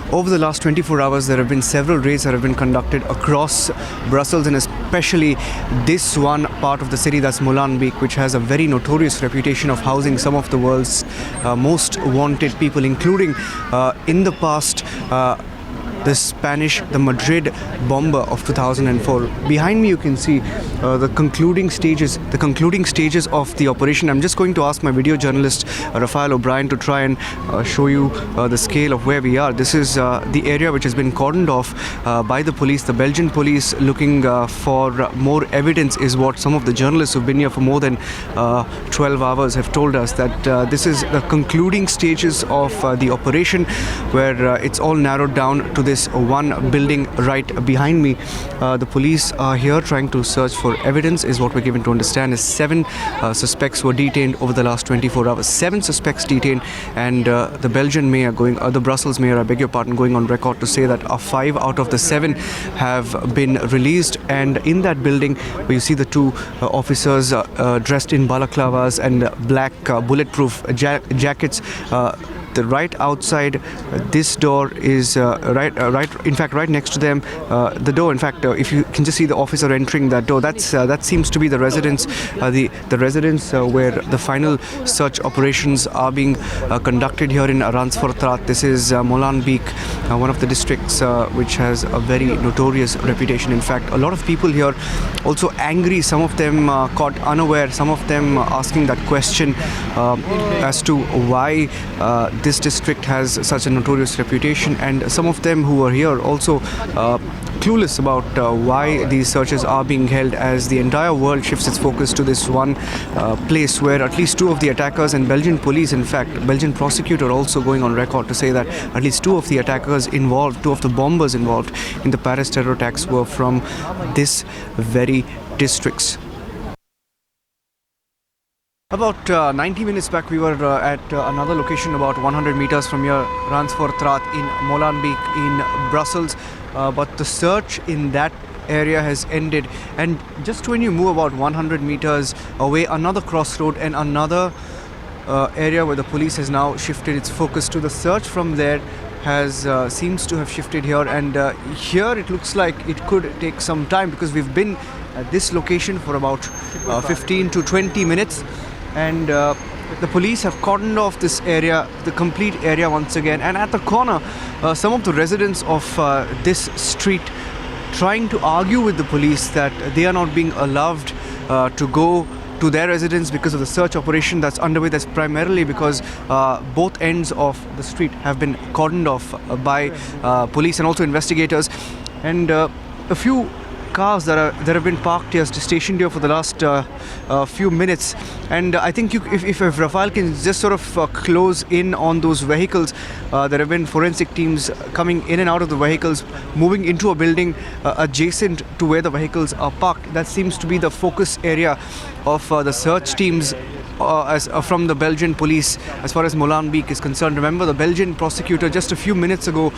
Over the last 24 hours, there have been several raids that have been conducted across Brussels, and especially this one part of the city, that's Molenbeek, which has a very notorious reputation of housing some of the world's most wanted people, including in the past the Madrid bomber of 2004. Behind me you can see the concluding stages of the operation. I'm just going to ask my video journalist Raphael O'Brien to try and show you the scale of where we are. This is the area which has been cordoned off by the police. The Belgian police looking for more evidence is what some of the journalists who've been here for more than 12 hours have told us, that this is the concluding stages of the operation, where it's all narrowed down to this one building right behind me. The police are here trying to search for evidence, is what we're given to understand. Is 7 suspects were detained over the last 24 hours. 7 suspects detained, and the Belgian mayor the Brussels mayor, I beg your pardon, going on record to say that 5 out of the 7 have been released. And in that building, where you see the 2 officers dressed in balaclavas and black bulletproof jackets, the right outside this door is right next to them. The door, in fact, if you can just see the officer entering that door, that seems to be the residence, the residence where the final search operations are being conducted here in Arnab. This is Molenbeek, one of the districts which has a very notorious reputation. In fact, a lot of people here also angry, some of them caught unaware, some of them asking that question as to why this district has such a notorious reputation, and some of them who are here also clueless about why these searches are being held, as the entire world shifts its focus to this one place where at least 2 of the attackers, and Belgian police, in fact, Belgian prosecutor also going on record to say that at least 2 of the attackers involved, 2 of the bombers involved in the Paris terror attacks were from this very districts. About 90 minutes back, we were at another location about 100 meters from here, Arnab in Molenbeek in Brussels. But the search in that area has ended. And just when you move about 100 meters away, another crossroad and another area where the police has now shifted its focus to, the search from there has seems to have shifted here. And here it looks like it could take some time, because we've been at this location for about 15 to 20 minutes. And the police have cordoned off this area, the complete area once again. And at the corner, some of the residents of this street trying to argue with the police that they are not being allowed to go to their residence because of the search operation that's underway. That's primarily because both ends of the street have been cordoned off by police and also investigators. And a few cars that have been parked here, stationed here for the last few minutes. And I think if Raphael can just sort of close in on those vehicles, there have been forensic teams coming in and out of the vehicles, moving into a building adjacent to where the vehicles are parked. That seems to be the focus area of the search teams from the Belgian police as far as Molenbeek is concerned. Remember, the Belgian prosecutor, just a few minutes ago,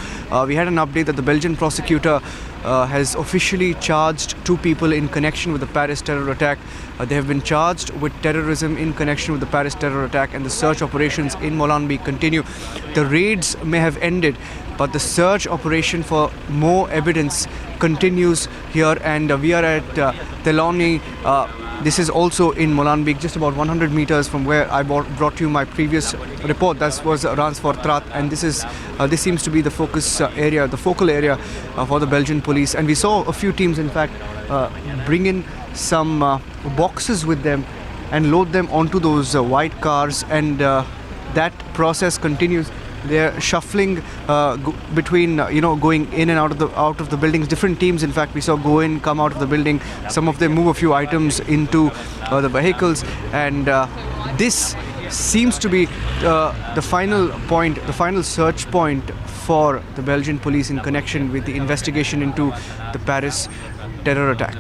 we had an update that the Belgian prosecutor has officially charged 2 people in connection with the Paris terror attack. They have been charged with terrorism in connection with the Paris terror attack, and the search operations in Molenbeek continue. The raids may have ended, but the search operation for more evidence continues here. And we are at Teloni. This is also in Molenbeek, just about 100 meters from where I brought you my previous report. That was Arnab, and this seems to be the focus area, the focal area for the Belgian police. And we saw a few teams, in fact, bring in some boxes with them and load them onto those white cars, and that process continues. They're shuffling between, going in and out of the buildings. Different teams, in fact, we saw go in, come out of the building. Some of them move a few items into the vehicles, and this seems to be the final point, the final search point for the Belgian police in connection with the investigation into the Paris terror attack.